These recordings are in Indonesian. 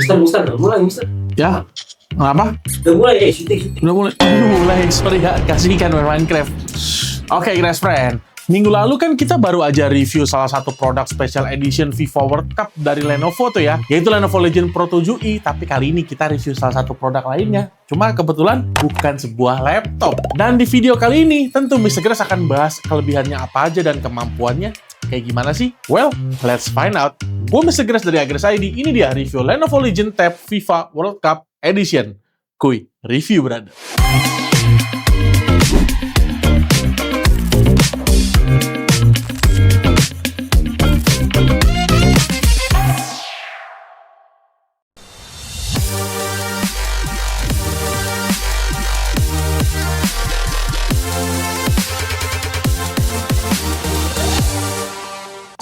Mister, udah mulai, Mister. Ya, kenapa? Udah mulai, syuting. Udah mulai, sorry ya, kasihkan main Minecraft. Oke, guys friend. Minggu lalu kan kita baru aja review salah satu produk special edition FIFA World Cup dari Lenovo tuh ya, yaitu Lenovo Legion Pro 7i, tapi kali ini kita review salah satu produk lainnya. Cuma kebetulan bukan sebuah laptop. Dan di video kali ini, tentu Mr. Grass akan bahas kelebihannya apa aja dan kemampuannya. Kayak gimana sih? Well, let's find out. Gue Mr. Grass dari Agres ID, ini dia review Lenovo Legion Tab FIFA World Cup Edition. Kuy, review brother.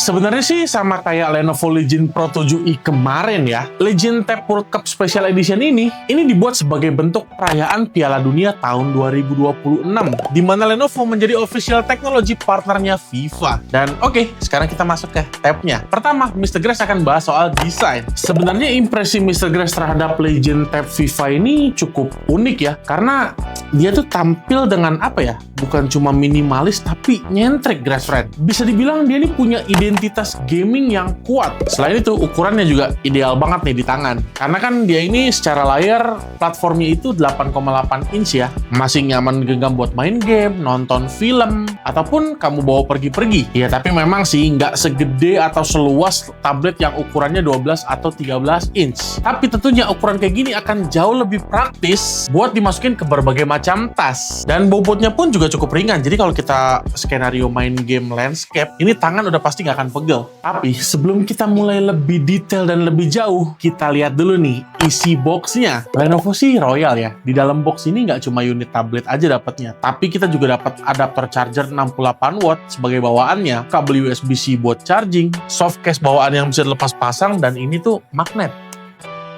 Sebenarnya sih sama kayak Lenovo Legion Pro 7i kemarin ya. Legion Tab World Cup Special Edition ini dibuat sebagai bentuk perayaan Piala Dunia tahun 2026, di mana Lenovo menjadi official technology partnernya FIFA. Dan oke, sekarang kita masuk ke tabnya. Pertama, Mr. Grass akan bahas soal desain. Sebenarnya impresi Mr. Grass terhadap Legion Tab FIFA ini cukup unik ya, karena dia tuh tampil dengan apa ya? Bukan cuma minimalis, tapi nyentrik, Grass Friend. Bisa dibilang dia ini punya identitas gaming yang kuat. Selain itu, ukurannya juga ideal banget nih di tangan. Karena kan dia ini secara layar, platformnya itu 8,8 inch ya. Masih nyaman genggam buat main game, nonton film, ataupun kamu bawa pergi-pergi. Ya, tapi memang sih nggak segede atau seluas tablet yang ukurannya 12 atau 13 inch. Tapi tentunya ukuran kayak gini akan jauh lebih praktis buat dimasukin ke berbagai macam tas. Dan bobotnya pun juga cukup ringan. Jadi kalau kita skenario main game landscape, ini tangan udah pasti nggak akan pegel. Tapi sebelum kita mulai lebih detail dan lebih jauh, kita lihat dulu nih isi boxnya. Lenovo sih royal ya. Di dalam box ini nggak cuma unit tablet aja dapatnya, tapi kita juga dapat adaptor charger 68 watt sebagai bawaannya, kabel USB-C buat charging, soft case bawaan yang bisa dilepas pasang, dan ini tuh magnet.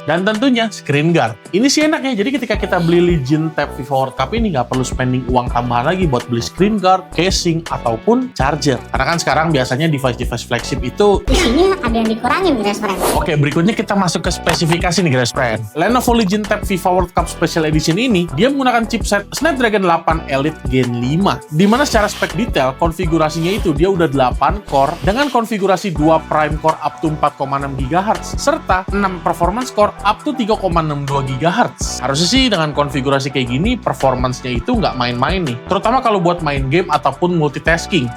Dan tentunya screen guard. Ini sih enak ya, jadi ketika kita beli Legion Tab FIFA World Cup ini nggak perlu spending uang tambahan lagi buat beli screen guard, casing, ataupun charger. Karena kan sekarang biasanya device-device flagship itu isinya ada yang dikurangin, guys friend. Oke, berikutnya kita masuk ke spesifikasi nih guys friend. Lenovo Legion Tab FIFA World Cup Special Edition ini, dia menggunakan chipset Snapdragon 8 Elite Gen 5. Dimana secara spek detail, konfigurasinya itu dia udah 8 core dengan konfigurasi 2 prime core up to 4,6 GHz serta 6 performance core up to 3,62 GHz. Harusnya sih dengan konfigurasi kayak gini, performance-nya itu nggak main-main nih. Terutama kalau buat main game ataupun multitasking.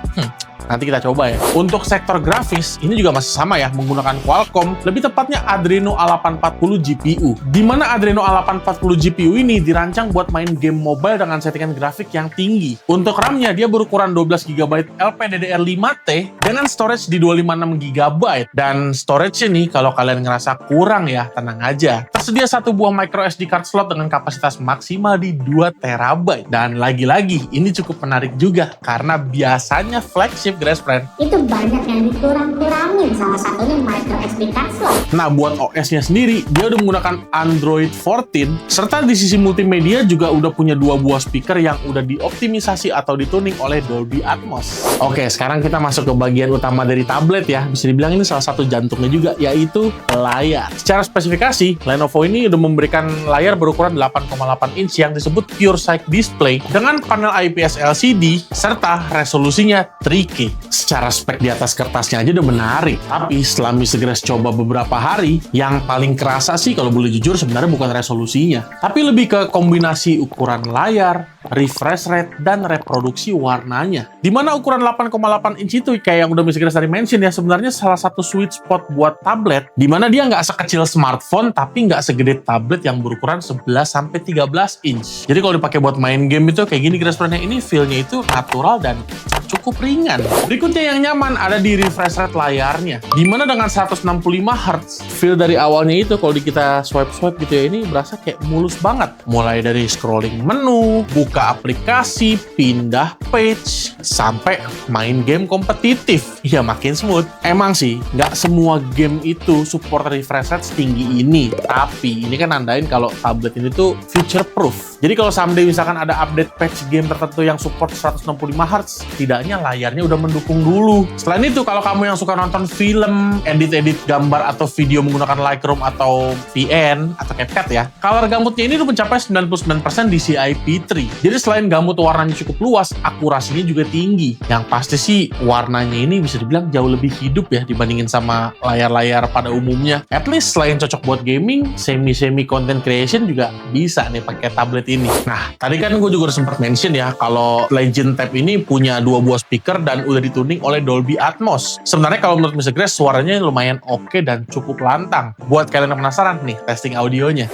Nanti kita coba ya. Untuk sektor grafis, ini juga masih sama ya, menggunakan Qualcomm, lebih tepatnya Adreno A840 GPU. Di mana Adreno A840 GPU ini dirancang buat main game mobile dengan settingan grafik yang tinggi. Untuk RAM-nya, dia berukuran 12 GB LPDDR5T dengan storage di 256 GB. Dan storage ini, kalau kalian ngerasa kurang ya, tenang aja. Tersedia satu buah micro SD card slot dengan kapasitas maksimal di 2 TB. Dan lagi-lagi, ini cukup menarik juga, karena biasanya flagship Grass Friend itu banyak yang dikurang-kurangin, salah satunya micro SD card slot. Nah, buat OS-nya sendiri, dia udah menggunakan Android 14, serta di sisi multimedia juga udah punya 2 buah speaker yang udah dioptimisasi atau dituning oleh Dolby Atmos. Oke, sekarang kita masuk ke bagian utama dari tablet ya. Bisa dibilang ini salah satu jantungnya juga, yaitu layar. Secara spesifikasi, Lenovo ini udah memberikan layar berukuran 8,8 inch yang disebut Pure Sight Display dengan panel IPS LCD serta resolusinya 3K. Secara spek di atas kertasnya aja udah menarik. Tapi setelah Mr. Grass coba beberapa hari, yang paling kerasa sih kalau boleh jujur sebenarnya bukan resolusinya, tapi lebih ke kombinasi ukuran layar, refresh rate, dan reproduksi warnanya. Dimana ukuran 8,8 inch itu kayak yang udah Mr. Grass tadi mention ya, sebenarnya salah satu sweet spot buat tablet, dimana dia nggak sekecil smartphone tapi nggak segede tablet yang berukuran 11-13 inch. Jadi kalau dipakai buat main game itu kayak gini Grass Friend-nya, ini feel-nya itu natural dan cukup ringan. Berikutnya yang nyaman ada di refresh rate layarnya, dimana dengan 165 Hz, feel dari awalnya itu kalau kita swipe gitu ya, ini berasa kayak mulus banget. Mulai dari scrolling menu, buka aplikasi, pindah page, sampai main game kompetitif. Ya makin smooth. Emang sih, nggak semua game itu support refresh rate setinggi ini, tapi ini kan nandain kalau tablet ini tuh future proof. Jadi kalau someday misalkan ada update patch game tertentu yang support 165 Hz, setidaknya layarnya udah mendukung dulu. Selain itu, kalau kamu yang suka nonton film, edit-edit gambar atau video menggunakan Lightroom atau VN atau CapCut ya, color gambutnya ini udah mencapai 99% DCI P3. Jadi selain gambut warnanya cukup luas, akurasinya juga tinggi. Yang pasti sih warnanya ini bisa dibilang jauh lebih hidup ya dibandingin sama layar-layar pada umumnya. At least selain cocok buat gaming, semi content creation juga bisa nih pakai tablet ini. Nah, tadi kan gue juga udah sempat mention ya kalau Legion Tab ini punya 2 buah speaker dan udah dituning oleh Dolby Atmos. Sebenarnya kalau menurut Mr. Grace suaranya lumayan oke dan cukup lantang. Buat kalian yang penasaran nih testing audionya.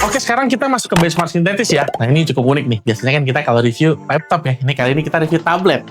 Oke, sekarang kita masuk ke benchmark sintetis ya. Nah, ini cukup unik nih. Biasanya kan kita kalau review laptop ya. Kali ini kita review tablet.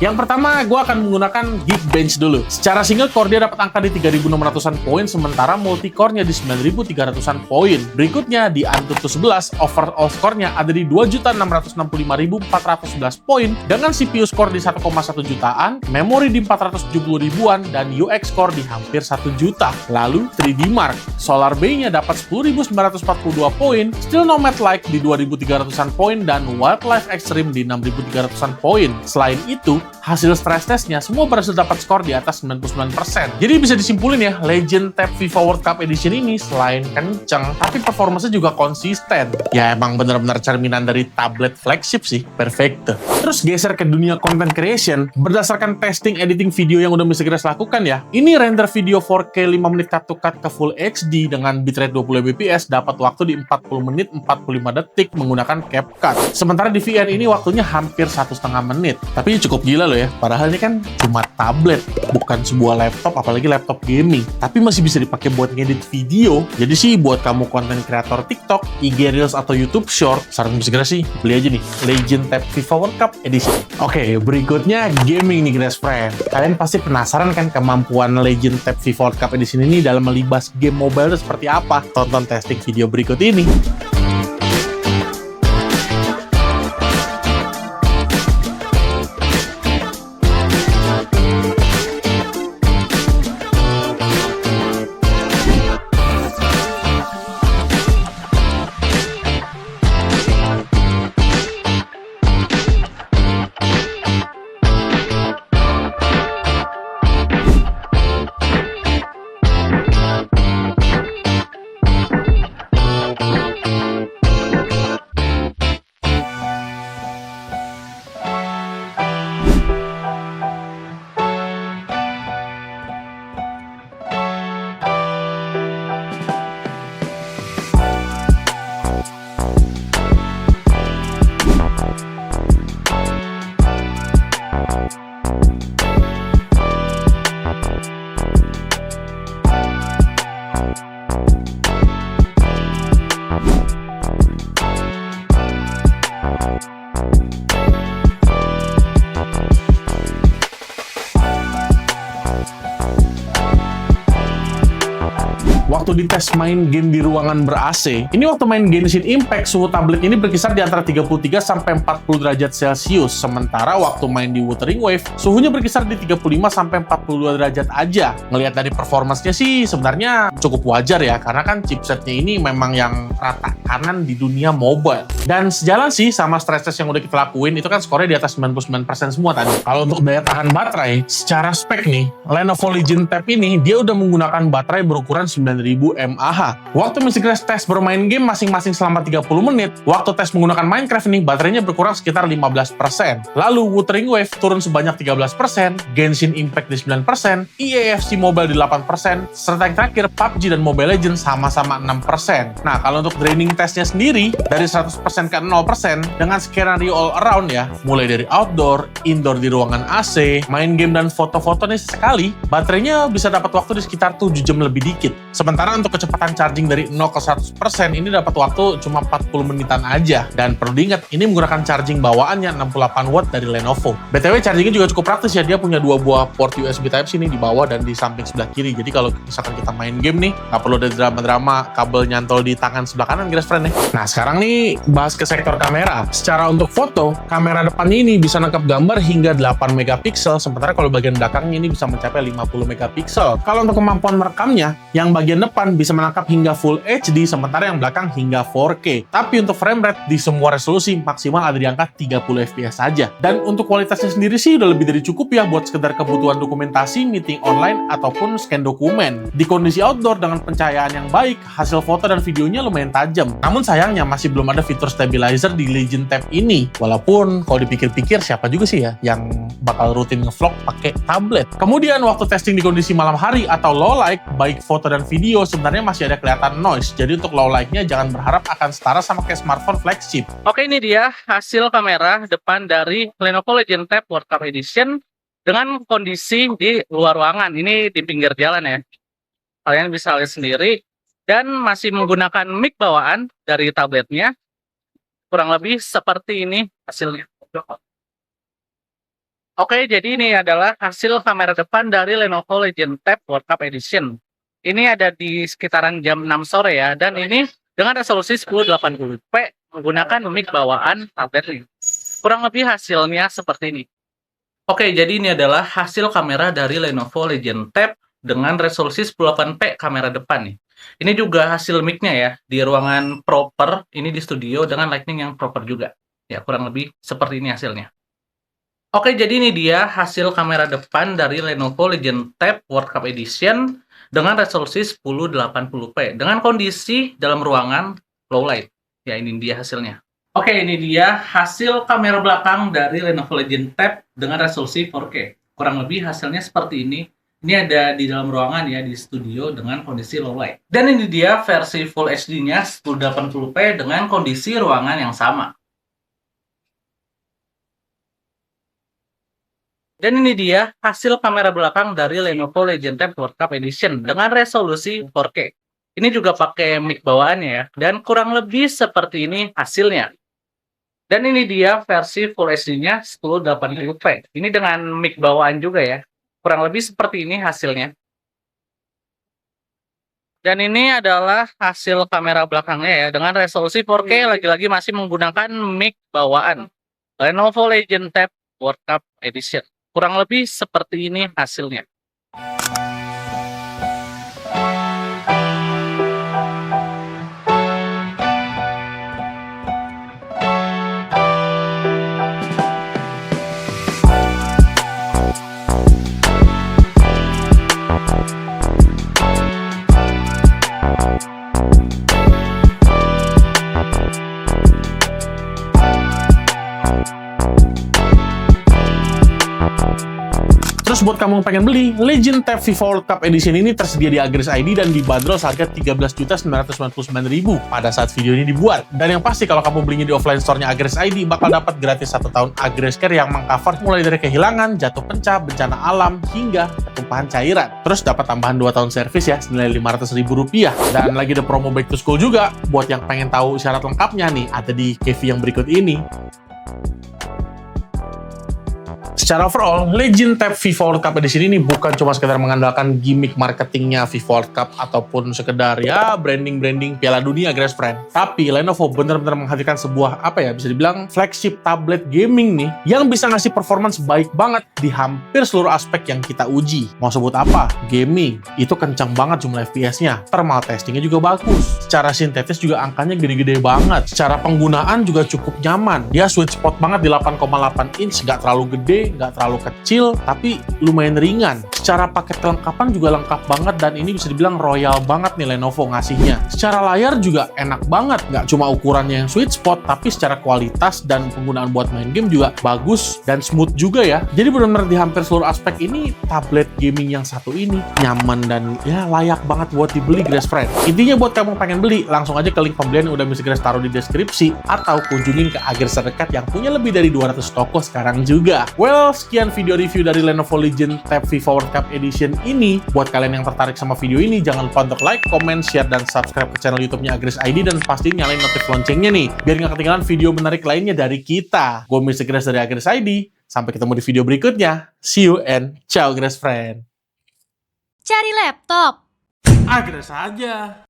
Yang pertama, gue akan menggunakan Geekbench dulu. Secara single core dia dapat angka di 3.600-an poin, sementara multi-core-nya di 9.300-an poin. Berikutnya, di Antutu 11, overall score-nya ada di 2.665.411 poin, dengan CPU score di 1,1 jutaan, memori di 470 ribuan, dan UX score di hampir 1 juta. Lalu, 3D Mark. Solar Bay-nya dapat 10.942 poin, Still Nomad Like di 2.300-an poin, dan Wildlife Extreme di 6.300-an poin. Selain itu, hasil stress testnya semua berhasil dapat skor di atas 99%. Jadi bisa disimpulin ya, Legion Tab FIFA World Cup Edition ini selain kenceng, tapi performanya juga konsisten. Ya emang bener-bener cerminan dari tablet flagship sih, perfect. Terus geser ke dunia content creation, berdasarkan testing editing video yang udah Mr. Grace lakukan ya, ini render video 4K 5 menit cut-to-cut ke Full HD dengan bitrate 20 Mbps dapat waktu di 40 menit 45 detik menggunakan CapCut. Sementara di VN ini waktunya hampir 1,5 menit. Tapi cukup gila loh ya, padahal ini kan cuma tablet, bukan sebuah laptop, apalagi laptop gaming, tapi masih bisa dipakai buat ngedit video. Jadi sih buat kamu konten kreator TikTok, IG Reels atau YouTube Short, saran segera sih beli aja nih Legion Tab FIFA World Cup Edition. Oke, berikutnya gaming nih Grace Friend. Kalian pasti penasaran kan kemampuan Legion Tab FIFA World Cup Edition ini dalam melibas game mobile itu seperti apa? Tonton testing video berikut ini. Waktu dites main game di ruangan ber-AC, ini waktu main Genshin Impact, suhu tablet ini berkisar di antara 33 sampai 40 derajat Celcius. Sementara waktu main di Wuthering Wave, suhunya berkisar di 35 sampai 42 derajat aja. Ngelihat dari performance-nya sih sebenarnya cukup wajar ya, karena kan chipsetnya ini memang yang rata kanan di dunia mobile. Dan sejalan sih sama stress test yang udah kita lakuin, itu kan skornya di atas 99% semua tadi. Kalau untuk daya tahan baterai, secara spek nih, Lenovo Legion Tab ini dia udah menggunakan baterai berukuran 9000 mAh. Waktu Mr. Grace tes bermain game masing-masing selama 30 menit, waktu tes menggunakan Minecraft ini baterainya berkurang sekitar 15%. Lalu Wuthering Wave turun sebanyak 13%, Genshin Impact di 9%, EAFC Mobile di 8%, serta yang terakhir PUBG dan Mobile Legends sama-sama 6%. Nah, kalau untuk draining testnya sendiri, dari 100% ke 0% dengan skenario all around ya, mulai dari outdoor, indoor di ruangan AC, main game dan foto-foto nih sekali, baterainya bisa dapat waktu di sekitar 7 jam lebih dikit. Sementara untuk kecepatan charging dari 0 ke 100% ini dapat waktu cuma 40 menitan aja. Dan perlu diingat, ini menggunakan charging bawaannya 68 watt dari Lenovo. BTW chargingnya juga cukup praktis ya, dia punya 2 buah port USB Type-C nih di bawah dan di samping sebelah kiri. Jadi kalau misalkan kita main game nih, nggak perlu ada drama-drama kabel nyantol di tangan sebelah kanan, guys friend ya. Nah sekarang nih bahas ke sektor kamera. Secara untuk foto, kamera depannya ini bisa nangkap gambar hingga 8 megapiksel, sementara kalau bagian belakangnya ini bisa mencapai 50 megapiksel. Kalau untuk kemampuan merekamnya, yang bagian depan bisa menangkap hingga Full HD, sementara yang belakang hingga 4K. Tapi untuk frame rate di semua resolusi maksimal ada di angka 30 fps saja. Dan untuk kualitasnya sendiri sih udah lebih dari cukup ya buat sekedar kebutuhan dokumentasi, meeting online, ataupun scan dokumen. Di kondisi outdoor dengan pencahayaan yang baik, hasil foto dan videonya lumayan tajam. Namun sayangnya masih belum ada fitur stabilizer di Legend Tab ini. Walaupun kalau dipikir-pikir siapa juga sih ya yang bakal rutin ngevlog pakai tablet. Kemudian waktu testing di kondisi malam hari atau low light, baik foto dan video sebenarnya masih ada kelihatan noise. Jadi untuk low light-nya jangan berharap akan setara sama kayak smartphone flagship. Oke, ini dia hasil kamera depan dari Lenovo Legion Tab World Cup Edition dengan kondisi di luar ruangan. Ini di pinggir jalan ya. Kalian bisa lihat sendiri. Dan masih menggunakan mic bawaan dari tabletnya. Kurang lebih seperti ini hasilnya. Oke, jadi ini adalah hasil kamera depan dari Lenovo Legion Tab World Cup Edition. Ini ada di sekitaran jam 6 sore ya, dan ini dengan resolusi 1080p menggunakan mic bawaan tablet ini. Kurang lebih hasilnya seperti ini. Oke, jadi ini adalah hasil kamera dari Lenovo Legion Tab dengan resolusi 1080p kamera depan nih. Ini juga hasil mic-nya ya, di ruangan proper, ini di studio dengan lighting yang proper juga. Ya, kurang lebih seperti ini hasilnya. Oke, jadi ini dia hasil kamera depan dari Lenovo Legion Tab World Cup Edition dengan resolusi 1080p dengan kondisi dalam ruangan low light. Ya, ini dia hasilnya. Oke, ini dia hasil kamera belakang dari Lenovo Legion Tab dengan resolusi 4K. Kurang lebih hasilnya seperti ini. Ini ada di dalam ruangan ya, di studio dengan kondisi low light. Dan ini dia versi Full HD-nya 1080p dengan kondisi ruangan yang sama. Dan ini dia hasil kamera belakang dari Lenovo Legion Tab World Cup Edition dengan resolusi 4K. Ini juga pakai mic bawaannya ya, dan kurang lebih seperti ini hasilnya. Dan ini dia versi Full HD-nya 1080p. Ini dengan mic bawaan juga ya. Kurang lebih seperti ini hasilnya. Dan ini adalah hasil kamera belakangnya ya, dengan resolusi 4K, lagi-lagi masih menggunakan mic bawaan Lenovo Legion Tab World Cup Edition. Kurang lebih seperti ini hasilnya. Terus buat kamu yang pengen beli, Legend Tab FIFA World Cup Edition ini tersedia di Agres ID dan dibanderol seharga 13.999.000 pada saat video ini dibuat. Dan yang pasti kalau kamu belinya di offline store-nya Agres ID bakal dapat gratis 1 tahun Agres Care yang mengcover mulai dari kehilangan, jatuh pecah, bencana alam, hingga ketumpahan cairan. Terus dapat tambahan 2 tahun servis ya, senilai Rp500.000. Dan lagi ada promo back to school juga. Buat yang pengen tahu syarat lengkapnya nih, ada di KV yang berikut ini. Secara overall, Legend Tab FIFA World Cup Edition ini bukan cuma sekedar mengandalkan gimmick marketingnya FIFA World Cup ataupun sekedar ya branding-branding Piala Dunia, guys friend. Tapi Lenovo benar-benar menghadirkan sebuah bisa dibilang flagship tablet gaming nih yang bisa ngasih performance baik banget di hampir seluruh aspek yang kita uji. Mau sebut apa? Gaming. Itu kencang banget jumlah FPS-nya. Thermal testingnya juga bagus. Secara sintetis juga angkanya gede-gede banget. Secara penggunaan juga cukup nyaman. Dia sweet spot banget di 8,8 inch, nggak terlalu gede, nggak terlalu kecil, tapi lumayan ringan. Secara paket kelengkapan juga lengkap banget dan ini bisa dibilang royal banget nih Lenovo ngasihnya. Secara layar juga enak banget, nggak cuma ukurannya yang sweet spot, tapi secara kualitas dan penggunaan buat main game juga bagus dan smooth juga ya. Jadi benar-benar di hampir seluruh aspek ini tablet gaming yang satu ini nyaman dan ya layak banget buat dibeli, guys friend. Intinya buat kamu pengen beli, langsung aja ke link pembelian yang udah bisa guys taruh di deskripsi atau kunjungin ke Agres terdekat yang punya lebih dari 200 toko sekarang juga. Well, sekian video review dari Lenovo Legion Tab FIFA World Cup Edition ini. Buat kalian yang tertarik sama video ini, jangan lupa untuk like, comment, share, dan subscribe ke channel YouTube-nya Agres ID dan pastiin nyalain notif loncengnya nih, biar nggak ketinggalan video menarik lainnya dari kita. Gue Mr. Gres dari Agres ID. Sampai ketemu di video berikutnya. See you and ciao, Agres friend. Cari laptop. Agres aja.